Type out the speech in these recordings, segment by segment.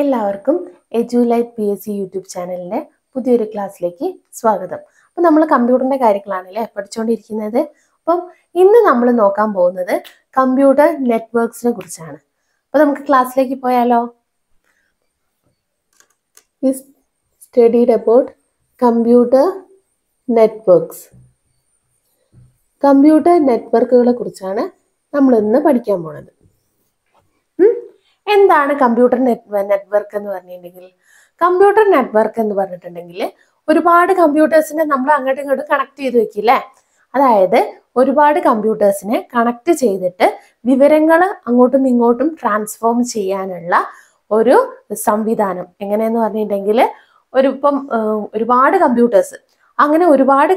എല്ലാവർക്കും എജുലൈറ്റ് PSC YouTube ചാനലിൻ്റെ പുതിയൊരു ക്ലാസ്സിലേക്ക് സ്വാഗതം. അപ്പോൾ നമ്മൾ കമ്പ്യൂട്ടറിൻ്റെ കാര്യങ്ങളാണല്ലേ പഠിച്ചുകൊണ്ടിരിക്കുന്നത്. അപ്പം ഇന്ന് നമ്മൾ നോക്കാൻ പോകുന്നത് കമ്പ്യൂട്ടർ നെറ്റ്വർക്ക്സിനെ കുറിച്ചാണ്. അപ്പോൾ നമുക്ക് ക്ലാസ്സിലേക്ക് പോയാലോ? Studied about computer networks. Computer നെറ്റ്വർക്കുകളെ കുറിച്ചാണ് നമ്മൾ ഇന്ന് പഠിക്കാൻ പോകുന്നത്. എന്താണ് കമ്പ്യൂട്ടർ നെറ്റ്വർക്ക് എന്ന് പറഞ്ഞിട്ടുണ്ടെങ്കിൽ, കമ്പ്യൂട്ടർ നെറ്റ്വർക്ക് എന്ന് പറഞ്ഞിട്ടുണ്ടെങ്കിൽ ഒരുപാട് കമ്പ്യൂട്ടേഴ്സിനെ നമ്മൾ അങ്ങോട്ടും ഇങ്ങോട്ടും കണക്ട് ചെയ്ത് വെക്കില്ലേ. അതായത് ഒരുപാട് കമ്പ്യൂട്ടേഴ്സിനെ കണക്ട് ചെയ്തിട്ട് വിവരങ്ങൾ അങ്ങോട്ടും ഇങ്ങോട്ടും ട്രാൻസ്ഫോം ചെയ്യാനുള്ള ഒരു സംവിധാനം. എങ്ങനെയെന്ന് പറഞ്ഞിട്ടുണ്ടെങ്കിൽ ഒരുപാട്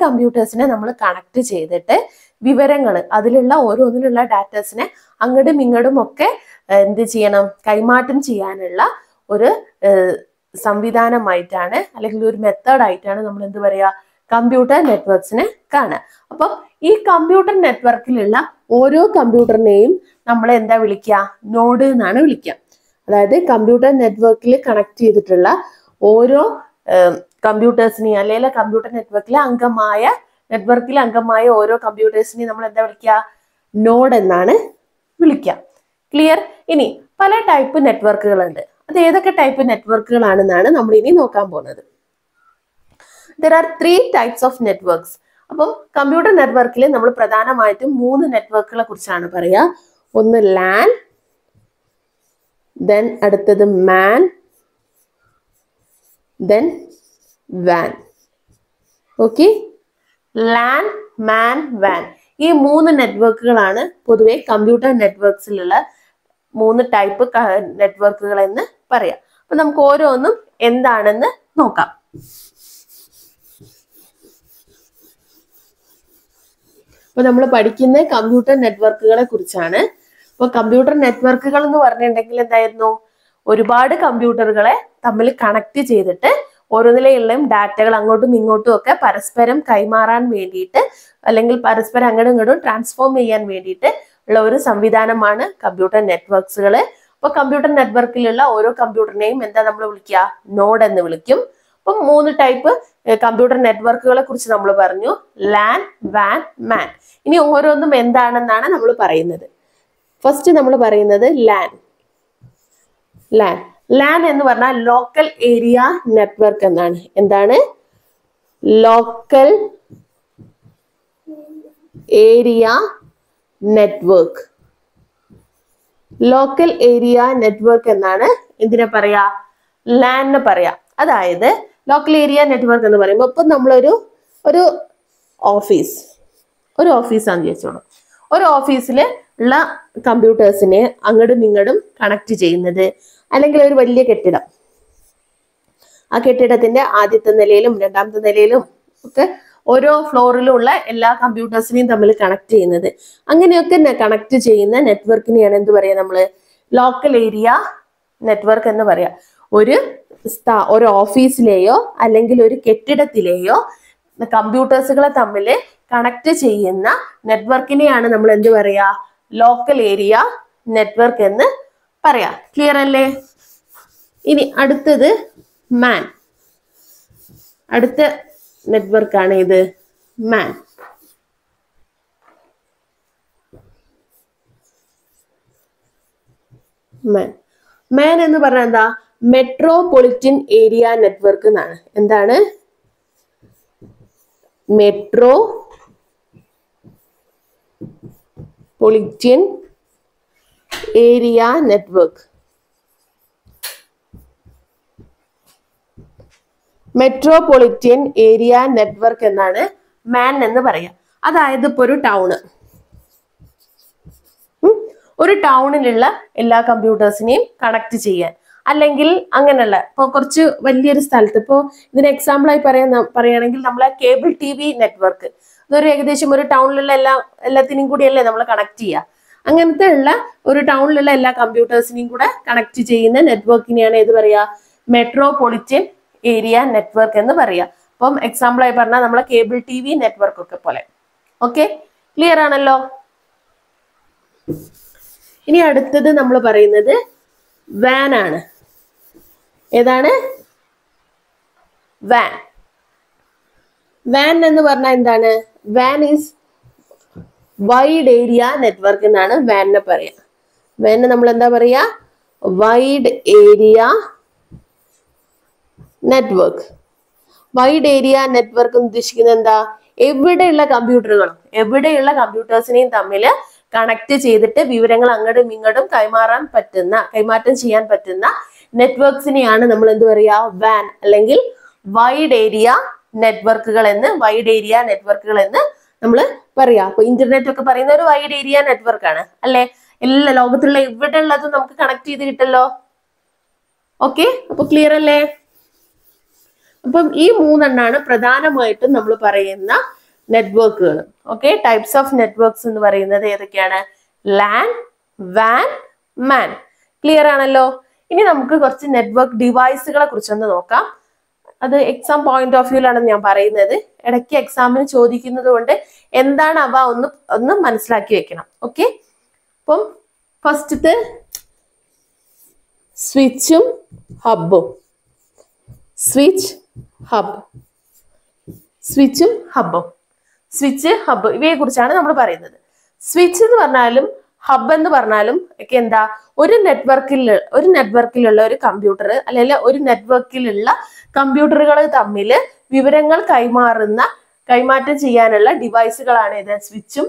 കമ്പ്യൂട്ടേഴ്സിനെ നമ്മൾ കണക്ട് ചെയ്തിട്ട് വിവരങ്ങൾ അതിലുള്ള ഓരോന്നിലുള്ള ഡാറ്റാസിനെ അങ്ങോട്ടും ഇങ്ങോട്ടും ഒക്കെ എന്ത് ചെയ്യണം, കൈമാറ്റം ചെയ്യാനുള്ള ഒരു സംവിധാനമായിട്ടാണ് അല്ലെങ്കിൽ ഒരു മെത്തേഡായിട്ടാണ് നമ്മൾ എന്ത് പറയുക, കമ്പ്യൂട്ടർ നെറ്റ്വർക്ക്സിനെ കാണുക. അപ്പം ഈ കമ്പ്യൂട്ടർ നെറ്റ്വർക്കിലുള്ള ഓരോ കമ്പ്യൂട്ടറിനെയും നമ്മൾ എന്താ വിളിക്കുക, നോഡ് എന്നാണ് വിളിക്കുക. അതായത് കമ്പ്യൂട്ടർ നെറ്റ്വർക്കിൽ കണക്ട് ചെയ്തിട്ടുള്ള ഓരോ കമ്പ്യൂട്ടേഴ്സിനെയും അല്ലെങ്കിൽ കമ്പ്യൂട്ടർ നെറ്റ്വർക്കിലെ അംഗമായ ഓരോ കമ്പ്യൂട്ടേഴ്സിനെയും നമ്മൾ എന്താ വിളിക്കുക, നോഡ് എന്നാണ് വിളിക്കുക. ക്ലിയർ? ഇനി പല ടൈപ്പ് നെറ്റ്വർക്കുകളുണ്ട്. അത് ഏതൊക്കെ ടൈപ്പ് നെറ്റ്വർക്കുകളാണെന്നാണ് നമ്മൾ ഇനി നോക്കാൻ പോകുന്നത്. There are 3 types of networks. അപ്പം കമ്പ്യൂട്ടർ നെറ്റ്വർക്കിൽ നമ്മൾ പ്രധാനമായിട്ടും 3 നെറ്റ്വർക്കുകളെ കുറിച്ചാണ് പറയുക. ഒന്ന് LAN, then അടുത്തത് MAN, then WAN. Okay, LAN, MAN, WAN ഈ 3 നെറ്റ്വർക്കുകളാണ് പൊതുവെ കമ്പ്യൂട്ടർ നെറ്റ്വർക്ക്സിലുള്ള 3 ടൈപ്പ് നെറ്റ്വർക്കുകൾ എന്ന് പറയാം. അപ്പൊ നമുക്ക് ഓരോന്നും എന്താണെന്ന് നോക്കാം. അപ്പൊ നമ്മൾ പഠിക്കുന്ന കമ്പ്യൂട്ടർ നെറ്റ്വർക്കുകളെ കുറിച്ചാണ്. അപ്പൊ കമ്പ്യൂട്ടർ നെറ്റ്വർക്കുകൾ എന്ന് പറഞ്ഞിട്ടുണ്ടെങ്കിൽ എന്തായിരുന്നു, ഒരുപാട് കമ്പ്യൂട്ടറുകളെ തമ്മിൽ കണക്ട് ചെയ്തിട്ട് ഓരോന്നിലെയുള്ള ഡാറ്റകൾ അങ്ങോട്ടും ഇങ്ങോട്ടും ഒക്കെ പരസ്പരം കൈമാറാൻ വേണ്ടിയിട്ട് അല്ലെങ്കിൽ പരസ്പരം അങ്ങോട്ടും ഇങ്ങോട്ടും ട്രാൻസ്ഫോം ചെയ്യാൻ വേണ്ടിയിട്ട് ഉള്ള ഒരു സംവിധാനമാണ് കമ്പ്യൂട്ടർ നെറ്റ്വർക്ക്സുകൾ. അപ്പൊ കമ്പ്യൂട്ടർ നെറ്റ്വർക്കിലുള്ള ഓരോ കമ്പ്യൂട്ടറിനെയും എന്താ നമ്മൾ വിളിക്കുക, നോഡ് എന്ന് വിളിക്കും. അപ്പം 3 ടൈപ്പ് കമ്പ്യൂട്ടർ നെറ്റ്വർക്കുകളെ കുറിച്ച് നമ്മൾ പറഞ്ഞു, LAN, WAN, MAN. ഇനി ഓരോന്നും എന്താണെന്നാണ് നമ്മൾ പറയുന്നത്. ഫസ്റ്റ് നമ്മൾ പറയുന്നത് LAN എന്ന് പറഞ്ഞാൽ ലോക്കൽ ഏരിയ നെറ്റ്വർക്ക് എന്നാണ്. എന്താണ്? Local area network. Local area network എന്നാണ് എന്തിനെ പറയാ, LAN പറയാ. അതായത് ലോക്കൽ ഏരിയ നെറ്റ്വർക്ക് എന്ന് പറയുമ്പോൾ ഇപ്പൊ നമ്മളൊരു ഓഫീസാന്ന് ചോദിച്ചോളൂ. ഒരു ഓഫീസിൽ ഉള്ള കമ്പ്യൂട്ടേഴ്സിനെ അങ്ങോട്ടും ഇങ്ങോട്ടും കണക്ട് ചെയ്യുന്നത്, അല്ലെങ്കിൽ ഒരു വലിയ കെട്ടിടം, ആ കെട്ടിടത്തിന്റെ ആദ്യത്തെ നിലയിലും രണ്ടാമത്തെ നിലയിലും ഒക്കെ ഓരോ ഫ്ലോറിലുള്ള എല്ലാ കമ്പ്യൂട്ടേഴ്സിനെയും തമ്മിൽ കണക്ട് ചെയ്യുന്നത്, അങ്ങനെയൊക്കെ കണക്ട് ചെയ്യുന്ന നെറ്റ്വർക്കിനെയാണ് എന്ത് പറയാ, നമ്മള് ലോക്കൽ ഏരിയ നെറ്റ്വർക്ക് എന്ന് പറയാം. ഒരു ഓഫീസിലെയോ അല്ലെങ്കിൽ ഒരു കെട്ടിടത്തിലെയോ കമ്പ്യൂട്ടേഴ്സുകളെ തമ്മിൽ കണക്ട് ചെയ്യുന്ന നെറ്റ്വർക്കിനെയാണ് നമ്മൾ എന്ത് പറയാ, ലോക്കൽ ഏരിയ നെറ്റ്വർക്ക് എന്ന് പറയാം. ക്ലിയർ അല്ലേ? ഇനി അടുത്തത് MAN. അടുത്ത നെറ്റ്വർക്കാണ് ഇത് MAN. MAN എന്ന് പറഞ്ഞാൽ എന്താ, മെട്രോപൊളിറ്റൻ ഏരിയ നെറ്റ്വർക്ക് എന്നാണ്. എന്താണ്? Metropolitan area network. Metropolitan area network എന്നാണ് MAN എന്ന് പറയാം. അതായത് ഇപ്പൊ ഒരു ടൗണിലുള്ള എല്ലാ കമ്പ്യൂട്ടേഴ്സിനെയും കണക്ട് ചെയ്യാൻ, അല്ലെങ്കിൽ അങ്ങനെയുള്ള ഇപ്പൊ കുറച്ച് വലിയൊരു സ്ഥലത്ത്, ഇപ്പോൾ ഇതിന് എക്സാമ്പിളായി പറയുകയാണെങ്കിൽ നമ്മളെ കേബിൾ TV നെറ്റ്വർക്ക്, അതൊരു ഏകദേശം ഒരു ടൗണിലുള്ള എല്ലാത്തിനെയും കൂടിയല്ലേ നമ്മൾ കണക്ട് ചെയ്യുക. അങ്ങനത്തെ ഉള്ള ഒരു ടൗണിലുള്ള എല്ലാ കമ്പ്യൂട്ടേഴ്സിനെയും കൂടെ കണക്ട് ചെയ്യുന്ന നെറ്റ്വർക്കിനെയാണ് ഏത് പറയാ, മെട്രോപൊളിറ്റൻ ഏരിയ നെറ്റ്വർക്ക് എന്ന് പറയാ. അപ്പം എക്സാമ്പിളായി പറഞ്ഞാൽ നമ്മളെ കേബിൾ TV നെറ്റ്വർക്ക് ഒക്കെ പോലെ. ഓക്കെ, ക്ലിയർ ആണല്ലോ? ഇനി അടുത്തത് നമ്മൾ പറയുന്നത് WAN ആണ്. ഏതാണ്? വാൻ. വാൻ എന്ന് പറഞ്ഞാൽ എന്താണ്? Van is wide area network എന്നാണ് വാനിനെ പറയാ. വാനിനെ നമ്മൾ എന്താ പറയാ? Wide area network. Wide area network ഉദ്ദേശിക്കുന്നത് എന്താ? എവിടെയുള്ള കമ്പ്യൂട്ടേഴ്സിനെയും തമ്മിൽ കണക്ട് ചെയ്തിട്ട് വിവരങ്ങൾ അങ്ങോട്ടും ഇങ്ങോട്ടും കൈമാറ്റം ചെയ്യാൻ പറ്റുന്ന നെറ്റ്വർക്ക്സിനെയാണ് നമ്മൾ എന്ത് പറയാ? വാൻ അല്ലെങ്കിൽ വൈഡ് ഏരിയ നെറ്റ്വർക്കുകൾ എന്ന് നമ്മൾ പറയാ. അപ്പൊ ഇന്റർനെറ്റ് ഒക്കെ പറയുന്ന ഒരു വൈഡ് ഏരിയ നെറ്റ്വർക്ക് ആണ് അല്ലെ? എല്ലാ ലോകത്തുള്ള എവിടെ ഉള്ളതും നമുക്ക് കണക്ട് ചെയ്ത് കിട്ടല്ലോ. ഓക്കെ, അപ്പൊ ക്ലിയർ അല്ലേ? അപ്പം ഈ 3 എണ്ണാണ് പ്രധാനമായിട്ടും നമ്മൾ പറയുന്ന നെറ്റ്വർക്കുകൾ. ഓക്കെ, ടൈപ്സ് ഓഫ് നെറ്റ്വർക്ക്സ് എന്ന് പറയുന്നത് ഏതൊക്കെയാണ്? ലാൻ, വാൻ, മാൻ. ക്ലിയർ ആണല്ലോ? ഇനി നമുക്ക് കുറച്ച് നെറ്റ്വർക്ക് ഡിവൈസുകളെ കുറിച്ചൊന്ന് നോക്കാം. അത് എക്സാം പോയിന്റ് ഓഫ് വ്യൂലാണ് ഞാൻ പറയുന്നത്. ഇടയ്ക്ക് എക്സാമിന് ചോദിക്കുന്നത് കൊണ്ട് എന്താണ് അവ ഒന്ന് മനസ്സിലാക്കി വെക്കണം. ഓക്കെ, അപ്പം ഫസ്റ്റത്തെ സ്വിച്ചും ഹബും. സ്വിച്ചും ഹബ് ഇവയെ കുറിച്ചാണ് നമ്മൾ പറയുന്നത്. സ്വിച്ച് എന്ന് പറഞ്ഞാലും ഹബ് എന്ന് പറഞ്ഞാലും ഒക്കെ എന്താ? ഒരു നെറ്റ്വർക്കിലുള്ള ഒരു കമ്പ്യൂട്ടർ അല്ലെങ്കിൽ ഒരു നെറ്റ്വർക്കിലുള്ള കമ്പ്യൂട്ടറുകൾ തമ്മിൽ വിവരങ്ങൾ കൈമാറ്റം ചെയ്യാനുള്ള ഡിവൈസുകളാണ് ഇത് സ്വിച്ചും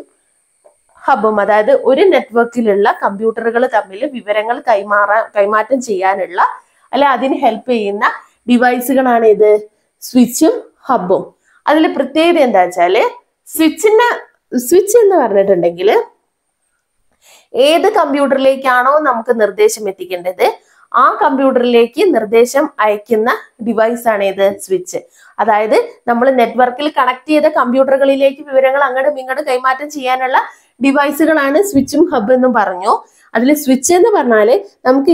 ഹബും. അതായത് ഒരു നെറ്റ്വർക്കിലുള്ള കമ്പ്യൂട്ടറുകൾ തമ്മിൽ വിവരങ്ങൾ കൈമാറ്റം ചെയ്യാനുള്ള അല്ലെ അതിന് ഹെൽപ്പ് ചെയ്യുന്ന ഡിവൈസുകളാണ് ഇത് സ്വിച്ചും ഹബും. അതിൽ പ്രത്യേകത എന്താ വെച്ചാല് സ്വിച്ച് എന്ന് പറഞ്ഞിട്ടുണ്ടെങ്കിൽ ഏത് കമ്പ്യൂട്ടറിലേക്കാണോ നമുക്ക് നിർദ്ദേശം എത്തിക്കേണ്ടത് ആ കമ്പ്യൂട്ടറിലേക്ക് നിർദ്ദേശം അയക്കുന്ന ഡിവൈസ് ആണ് ഇത് സ്വിച്ച്. അതായത് നമ്മൾ നെറ്റ്വർക്കിൽ കണക്ട് ചെയ്ത കമ്പ്യൂട്ടറുകളിലേക്ക് വിവരങ്ങൾ അങ്ങോട്ടും ഇങ്ങോട്ടും കൈമാറ്റം ചെയ്യാനുള്ള ഡിവൈസുകളാണ് സ്വിച്ചും ഹബ് എന്നും പറഞ്ഞു. അതിൽ സ്വിച്ച് എന്ന് പറഞ്ഞാല് നമുക്ക്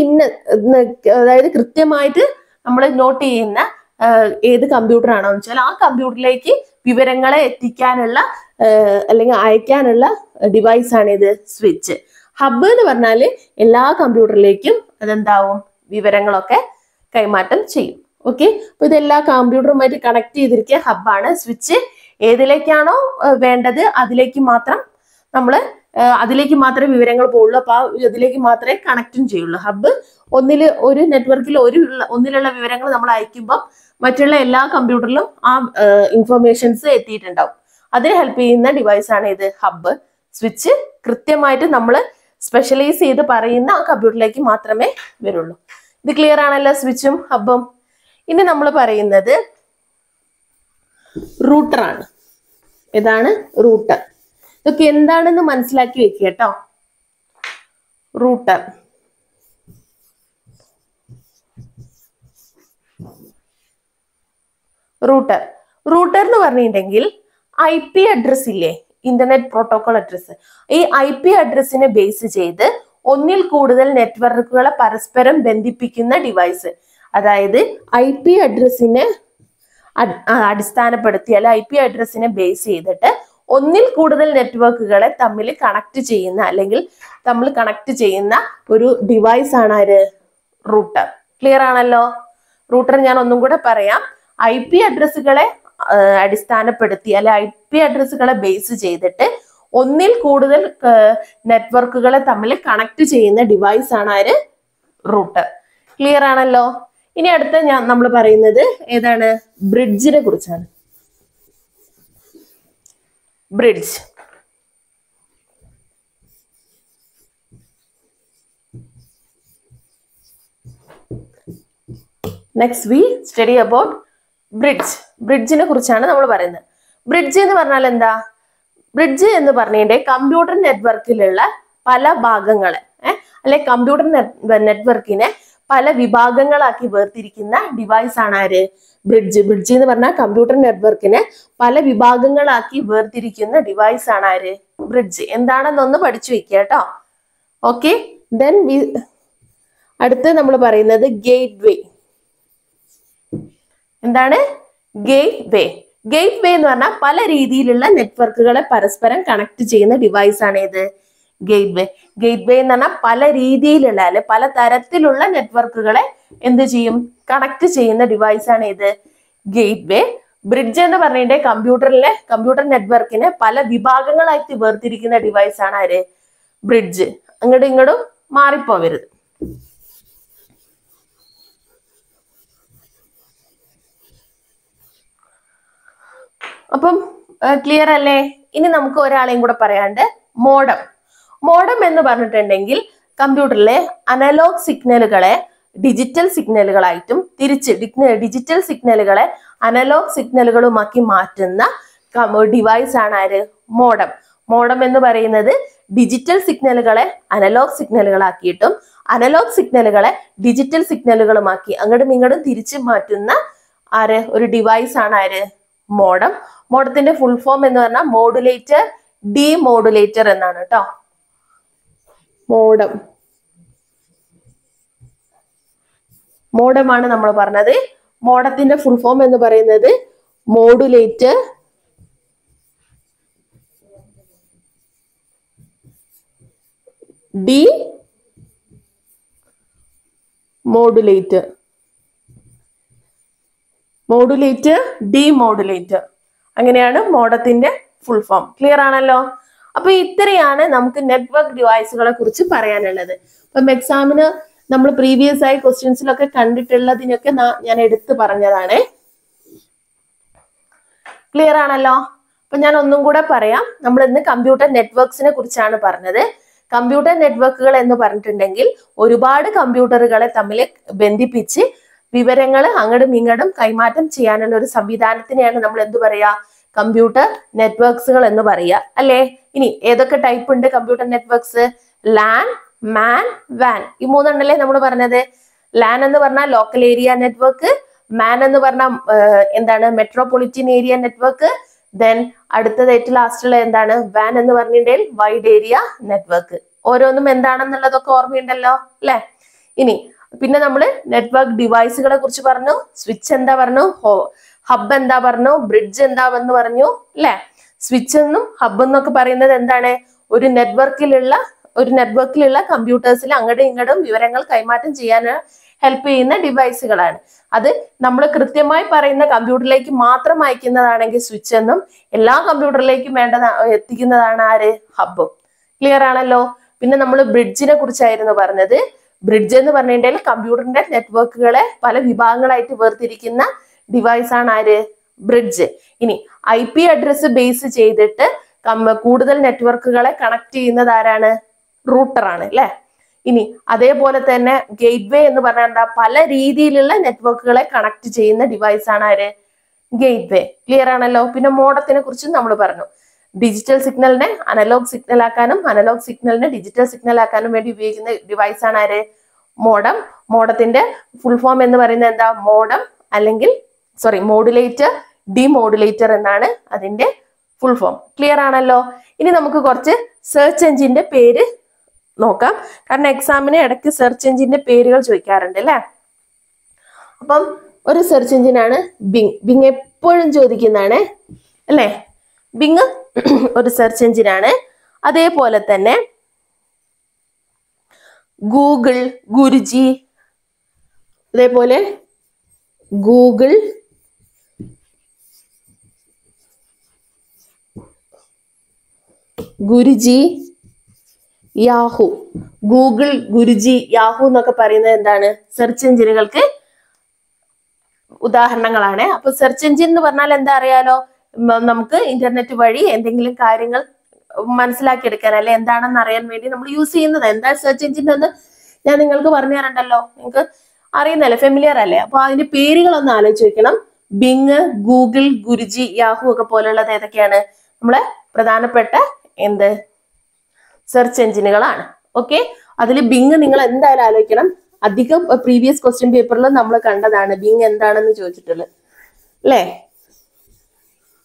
അതായത് കൃത്യമായിട്ട് നമ്മൾ നോട്ട് ചെയ്യുന്ന ഏത് കമ്പ്യൂട്ടർ ആണോ എന്ന് വെച്ചാൽ ആ കമ്പ്യൂട്ടറിലേക്ക് വിവരങ്ങളെ എത്തിക്കാനുള്ള അല്ലെങ്കിൽ അയക്കാനുള്ള ഡിവൈസ് ആണ് ഇത് സ്വിച്ച്. ഹബ് എന്ന് പറഞ്ഞാൽ എല്ലാ കമ്പ്യൂട്ടറിലേക്കും അതെന്താവും? വിവരങ്ങളൊക്കെ കൈമാറ്റം ചെയ്യും. ഓക്കെ, അപ്പൊ ഇതെല്ലാ കമ്പ്യൂട്ടറുമായിട്ട് കണക്ട് ചെയ്തിരിക്കുക ഹബ്ബാണ്. സ്വിച്ച് ഏതിലേക്കാണോ വേണ്ടത് അതിലേക്ക് മാത്രമേ വിവരങ്ങൾ പോകുള്ളൂ. അപ്പൊ അതിലേക്ക് മാത്രമേ കണക്റ്റും ചെയ്യുള്ളൂ. ഹബ്ബ് ഒരു നെറ്റ്വർക്കിൽ ഒന്നിലുള്ള വിവരങ്ങൾ നമ്മൾ അയക്കുമ്പോൾ മറ്റുള്ള എല്ലാ കമ്പ്യൂട്ടറിലും ആ ഇൻഫർമേഷൻസ് എത്തിയിട്ടുണ്ടാവും. അതിന് ഹെൽപ്പ് ചെയ്യുന്ന ഡിവൈസ് ആണ് ഇത് ഹബ്ബ്. സ്വിച്ച് കൃത്യമായിട്ട് നമ്മൾ സ്പെഷ്യലൈസ് ചെയ്ത് പറയുന്ന ആ കമ്പ്യൂട്ടറിലേക്ക് മാത്രമേ വരുള്ളൂ. ഇത് ക്ലിയർ ആണല്ലോ സ്വിച്ചും ഹബ്ബും. ഇനി നമ്മൾ പറയുന്നത് റൂട്ടറാണ്. ഇതാണ് റൂട്ടർ. ഇതൊക്കെ എന്താണെന്ന് മനസ്സിലാക്കി വെക്കുക കേട്ടോ. റൂട്ടർ എന്ന് പറഞ്ഞിട്ടുണ്ടെങ്കിൽ IP അഡ്രസ് ഇല്ലേ, ഇന്റർനെറ്റ് പ്രോട്ടോകോൾ അഡ്രസ്. ഈ IP അഡ്രസ്സിനെ ബേസ് ചെയ്ത് ഒന്നിൽ കൂടുതൽ നെറ്റ്വർക്കുകളെ പരസ്പരം ബന്ധിപ്പിക്കുന്ന ഡിവൈസ്. അതായത് IP അഡ്രസ്സിനെ അടിസ്ഥാനപ്പെടുത്തി അല്ലെ IP അഡ്രസ്സിനെ ബേസ് ചെയ്തിട്ട് ഒന്നിൽ കൂടുതൽ നെറ്റ്വർക്കുകളെ തമ്മിൽ കണക്ട് ചെയ്യുന്ന ഒരു ഡിവൈസ് ആണ് ആര്? റൂട്ടർ. ക്ലിയർ ആണല്ലോ? റൂട്ടർ ഞാൻ ഒന്നും കൂടെ പറയാം. IP അഡ്രസ്സുകളെ അടിസ്ഥാനപ്പെടുത്തി അല്ലെ IP അഡ്രസ്സുകളെ ബേസ് ചെയ്തിട്ട് ഒന്നിൽ കൂടുതൽ നെറ്റ്വർക്കുകളെ തമ്മിൽ കണക്ട് ചെയ്യുന്ന ഡിവൈസ് ആണ് ആര്? റൂട്ടർ. ക്ലിയർ ആണല്ലോ? ഇനി അടുത്ത നമ്മൾ പറയുന്നത് ഏതാണ്? ബ്രിഡ്ജിനെ കുറിച്ചാണ്. Bridge. Next we study about ബ്രിഡ്ജിനെ കുറിച്ചാണ് നമ്മൾ പറയുന്നത്. ബ്രിഡ്ജ് എന്ന് പറഞ്ഞാൽ എന്താ? ബ്രിഡ്ജ് എന്ന് പറഞ്ഞിട്ടുണ്ടെങ്കിൽ കമ്പ്യൂട്ടർ നെറ്റ്വർക്കിലുള്ള പല ഭാഗങ്ങളെ അല്ലെ കമ്പ്യൂട്ടർ നെറ്റ്വർക്കിനെ പല വിഭാഗങ്ങളാക്കി വേർതിരിക്കുന്ന ഡിവൈസ് ആണ് ആര്? ബ്രിഡ്ജ്. ബ്രിഡ്ജ് എന്ന് പറഞ്ഞാൽ കമ്പ്യൂട്ടർ നെറ്റ്വർക്കിനെ പല വിഭാഗങ്ങളാക്കി വേർതിരിക്കുന്ന ഡിവൈസ് ആണ് ആര്? ബ്രിഡ്ജ്. എന്താണെന്നൊന്ന് പഠിച്ചു വെക്കുക കേട്ടോ. ഓക്കെ, ദെൻ അടുത്ത് നമ്മൾ പറയുന്നത് ഗേറ്റ് വേ. എന്താണ് ഗേറ്റ് വേ? ഗേറ്റ് വേ എന്ന് പറഞ്ഞാൽ പല രീതിയിലുള്ള നെറ്റ്വർക്കുകളെ പരസ്പരം കണക്ട് ചെയ്യുന്ന ഡിവൈസ് ആണ് ഇത് ഗേറ്റ് വേ. ഗേറ്റ് വേ എന്ന് പറഞ്ഞാൽ പല രീതിയിലുള്ള അല്ലെ പല തരത്തിലുള്ള നെറ്റ്വർക്കുകളെ എന്ത് ചെയ്യും? കണക്ട് ചെയ്യുന്ന ഡിവൈസ് ആണ് ഇത് ഗേറ്റ് വേ. ബ്രിഡ്ജ് എന്ന് പറഞ്ഞിട്ട് കമ്പ്യൂട്ടർ നെറ്റ്വർക്കിനെ പല വിഭാഗങ്ങളായിട്ട് വേർതിരിക്കുന്ന ഡിവൈസ് ആണ് ആര്? ബ്രിഡ്ജ്. അങ്ങോട്ടും ഇങ്ങോട്ടും മാറിപ്പോവരുത്. അപ്പം ക്ലിയർ അല്ലേ? ഇനി നമുക്ക് ഒരാളെയും കൂടെ പറയാണ്ട്, മോഡം. മോഡം എന്ന് പറഞ്ഞിട്ടുണ്ടെങ്കിൽ കമ്പ്യൂട്ടറിലെ അനലോഗ് സിഗ്നലുകളെ ഡിജിറ്റൽ സിഗ്നലുകളായിട്ടും തിരിച്ച് ഡിജിറ്റൽ സിഗ്നലുകളെ അനലോഗ് സിഗ്നലുകളുമാക്കി മാറ്റുന്ന ഡിവൈസ് ആണ് ആര്? മോഡം. മോഡം എന്ന് പറയുന്നത് ഡിജിറ്റൽ സിഗ്നലുകളെ അനലോഗ് സിഗ്നലുകളാക്കിയിട്ടും അനലോഗ് സിഗ്നലുകളെ ഡിജിറ്റൽ സിഗ്നലുകളുമാക്കി അങ്ങോട്ടും ഇങ്ങോട്ടും തിരിച്ചു മാറ്റുന്ന ആര്? ഒരു ഡിവൈസ് ആണ് ആര്? മോഡം. മോഡത്തിന്റെ ഫുൾ ഫോം എന്ന് പറഞ്ഞാൽ മോഡുലേറ്റർ ഡീമോഡുലേറ്റർ എന്നാണ് കേട്ടോ. മോഡം മോഡമാണ് നമ്മൾ പറഞ്ഞത്. മോഡത്തിന്റെ ഫുൾ ഫോം എന്ന് പറയുന്നത് മോഡുലേറ്റർ ഡീമോഡുലേറ്റർ. ഡീമോഡുലേറ്റർ അങ്ങനെയാണ് മോഡത്തിന്റെ ഫുൾ ഫോം. ക്ലിയർ ആണല്ലോ? അപ്പൊ ഇത്രയാണ് നമുക്ക് നെറ്റ്വർക്ക് ഡിവൈസുകളെ കുറിച്ച് പറയാനുള്ളത്. അപ്പം എക്സാമിന് നമ്മൾ പ്രീവിയസ് ആയി ക്വസ്റ്റ്യൻസിലൊക്കെ കണ്ടിട്ടുള്ളതിനൊക്കെ ഞാൻ എടുത്തു പറഞ്ഞതാണ്. ക്ലിയർ ആണല്ലോ? അപ്പൊ ഞാൻ ഒന്നും കൂടെ പറയാം. നമ്മൾ ഇന്ന് കമ്പ്യൂട്ടർ നെറ്റ്വർക്സിനെ കുറിച്ചാണ് പറഞ്ഞത്. കമ്പ്യൂട്ടർ നെറ്റ്വർക്കുകൾ എന്ന് പറഞ്ഞിട്ടുണ്ടെങ്കിൽ ഒരുപാട് കമ്പ്യൂട്ടറുകളെ തമ്മിൽ ബന്ധിപ്പിച്ച് വിവരങ്ങൾ അങ്ങടും ഇങ്ങടും കൈമാറ്റം ചെയ്യാനുള്ള ഒരു സംവിധാനത്തിനെയാണ് നമ്മൾ എന്ത് പറയാ? കമ്പ്യൂട്ടർ നെറ്റ്വർക്സുകൾ എന്ന് പറയുക അല്ലേ? ഇനി ഏതൊക്കെ ടൈപ്പ് ഉണ്ട് കമ്പ്യൂട്ടർ നെറ്റ്വർക്സ്? ലാൻ, മാൻ, വാൻ. ഈ മൂന്നെണ്ണല്ലേ നമ്മൾ പറഞ്ഞത്. ലാൻ എന്ന് പറഞ്ഞാൽ ലോക്കൽ ഏരിയ നെറ്റ്വർക്ക്, മാൻ എന്ന് പറഞ്ഞാൽ എന്താണ്? Metropolitan area network. ദെൻ അടുത്തതായിട്ട് ലാസ്റ്റുള്ള എന്താണ്? വാൻ എന്ന് പറഞ്ഞിട്ടുണ്ടെങ്കിൽ വൈഡ് ഏരിയ നെറ്റ്വർക്ക്. ഓരോന്നും എന്താണെന്നുള്ളതൊക്കെ ഓർമ്മയുണ്ടല്ലോ അല്ലെ? ഇനി പിന്നെ നമ്മൾ നെറ്റ്വർക്ക് ഡിവൈസുകളെ കുറിച്ച് പറഞ്ഞു. സ്വിച്ച് എന്താ പറഞ്ഞു? ഹബ് എന്താ പറഞ്ഞു? ബ്രിഡ്ജ് എന്താന്ന് പറഞ്ഞു അല്ലെ? സ്വിച്ച് എന്നും ഹബ് എന്നൊക്കെ പറയുന്നത് എന്താണ്? ഒരു നെറ്റ്വർക്കിലുള്ള കമ്പ്യൂട്ടേഴ്സിൽ അങ്ങോട്ടും ഇങ്ങോട്ടും വിവരങ്ങൾ കൈമാറ്റം ചെയ്യാൻ ഹെൽപ്പ് ചെയ്യുന്ന ഡിവൈസുകളാണ്. അത് നമ്മൾ കൃത്യമായി പറയുന്ന കമ്പ്യൂട്ടറിലേക്ക് മാത്രം അയക്കുന്നതാണെങ്കിൽ സ്വിച്ച് എന്നും, എല്ലാ കമ്പ്യൂട്ടറിലേക്കും എത്തിക്കുന്നതാണ് ആര്? ഹബും. ക്ലിയർ ആണല്ലോ? പിന്നെ നമ്മൾ ബ്രിഡ്ജിനെ കുറിച്ചായിരുന്നു പറഞ്ഞത്. ബ്രിഡ്ജ് എന്ന് പറഞ്ഞിട്ടുണ്ടെങ്കിൽ കമ്പ്യൂട്ടറിന്റെ നെറ്റ്വർക്കുകളെ പല വിഭാഗങ്ങളായിട്ട് വേർതിരിക്കുന്ന ഡിവൈസ് ആണ് ആര്? ബ്രിഡ്ജ്. ഇനി IP അഡ്രസ് ബേസ് ചെയ്തിട്ട് കൂടുതൽ നെറ്റ്വർക്കുകളെ കണക്ട് ചെയ്യുന്നത് ആരാണ്? റൂട്ടർ ആണ് അല്ലെ? ഇനി അതേപോലെ തന്നെ ഗേറ്റ് വേ എന്ന് പറഞ്ഞാൽ എന്താ? പല രീതിയിലുള്ള നെറ്റ്വർക്കുകളെ കണക്ട് ചെയ്യുന്ന ഡിവൈസ് ആണ് ആര്? ഗേറ്റ് വേ. ക്ലിയർ ആണല്ലോ? പിന്നെ മോഡത്തിനെ കുറിച്ചും നമ്മൾ പറഞ്ഞു. ഡിജിറ്റൽ സിഗ്നലിനെ അനലോഗ് സിഗ്നൽ ആക്കാനും അനലോഗ് സിഗ്നലിനെ ഡിജിറ്റൽ സിഗ്നൽ ആക്കാനും വേണ്ടി ഉപയോഗിക്കുന്ന ഡിവൈസ് ആണ് ആര്? മോഡം. മോഡത്തിന്റെ ഫുൾ ഫോം എന്ന് പറയുന്നത് എന്താ? മോഡം അല്ലെങ്കിൽ മോഡുലേറ്റർ ഡിമോഡുലേറ്റർ എന്നാണ് അതിന്റെ ഫുൾ ഫോം. ക്ലിയർ ആണല്ലോ? ഇനി നമുക്ക് കുറച്ച് സെർച്ച് എഞ്ചിന്റെ പേര് നോക്കാം. കാരണം എക്സാമിന് ഇടയ്ക്ക് സെർച്ച് എഞ്ചിന്റെ പേരുകൾ ചോദിക്കാറുണ്ട് അല്ലെ? അപ്പം ഒരു സെർച്ച് എഞ്ചിനാണ് ബിങ്. ബിങ് എപ്പോഴും ചോദിക്കുന്നതാണ് അല്ലെ? ബിങ് ഒരു സെർച്ച് എഞ്ചിനാണ്. അതേപോലെ തന്നെ ഗൂഗിൾ, ഗുരുജി, അതേപോലെ Google, Guruji, Yahoo. Google, Guruji, Yahoo എന്നൊക്കെ പറയുന്നത് എന്താണ്? സെർച്ച് എഞ്ചിനുകൾക്ക് ഉദാഹരണങ്ങളാണ്. അപ്പൊ സെർച്ച് എഞ്ചിൻ എന്ന് പറഞ്ഞാൽ എന്താ അറിയാലോ? നമുക്ക് ഇന്റർനെറ്റ് വഴി എന്തെങ്കിലും കാര്യങ്ങൾ മനസ്സിലാക്കിയെടുക്കാൻ അല്ലെ എന്താണെന്ന് അറിയാൻ വേണ്ടി നമ്മൾ യൂസ് ചെയ്യുന്നത്. എന്താ സെർച്ച് എഞ്ചിൻ എന്ന് ഞാൻ നിങ്ങൾക്ക് പറഞ്ഞു തരണ്ടല്ലോ, നിങ്ങൾക്ക് അറിയുന്നല്ലേ, ഫെമിലിയർ അല്ലേ? അപ്പൊ അതിന്റെ പേരുകളൊന്ന് ആലോചിച്ച് വെക്കണം. ബിങ്, ഗൂഗിൾ, ഗുരുജി, യാഹു ഒക്കെ പോലുള്ളത് ഏതൊക്കെയാണ്? നമ്മളെ പ്രധാനപ്പെട്ട സെർച്ച് എഞ്ചിനുകളാണ്. ഓക്കെ, അതിൽ ബിങ് നിങ്ങൾ എന്തായാലും ആലോചിക്കണം. അധികം പ്രീവിയസ് ക്വസ്റ്റ്യൻ പേപ്പറിൽ നമ്മൾ കണ്ടതാണ് ബിങ് എന്താണെന്ന് ചോദിച്ചിട്ടുള്ളത് അല്ലേ?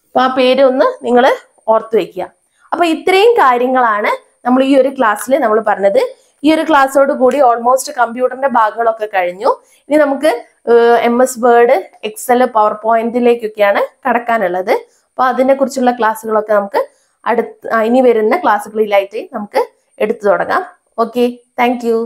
അപ്പൊ ആ പേര് ഒന്ന് നിങ്ങൾ ഓർത്തു വെക്കുക. അപ്പൊ ഇത്രയും കാര്യങ്ങളാണ് നമ്മൾ ഈ ഒരു ക്ലാസ്സിൽ നമ്മൾ പറഞ്ഞത്. ഈ ഒരു ക്ലാസ്സോട് കൂടി ഓൾമോസ്റ്റ് കമ്പ്യൂട്ടറിന്റെ ഭാഗങ്ങളൊക്കെ കഴിഞ്ഞു. ഇനി നമുക്ക് MS വേർഡ്, എക്സൽ, പവർ പോയിന്റിലേക്കൊക്കെയാണ് കടക്കാനുള്ളത്. അപ്പൊ അതിനെ കുറിച്ചുള്ള ക്ലാസ്സുകളൊക്കെ നമുക്ക് ഇനി വരുന്ന ക്ലാസ്സുകളിലായിട്ട് നമുക്ക് എടുത്തു തുടങ്ങാം. Okay, thank you.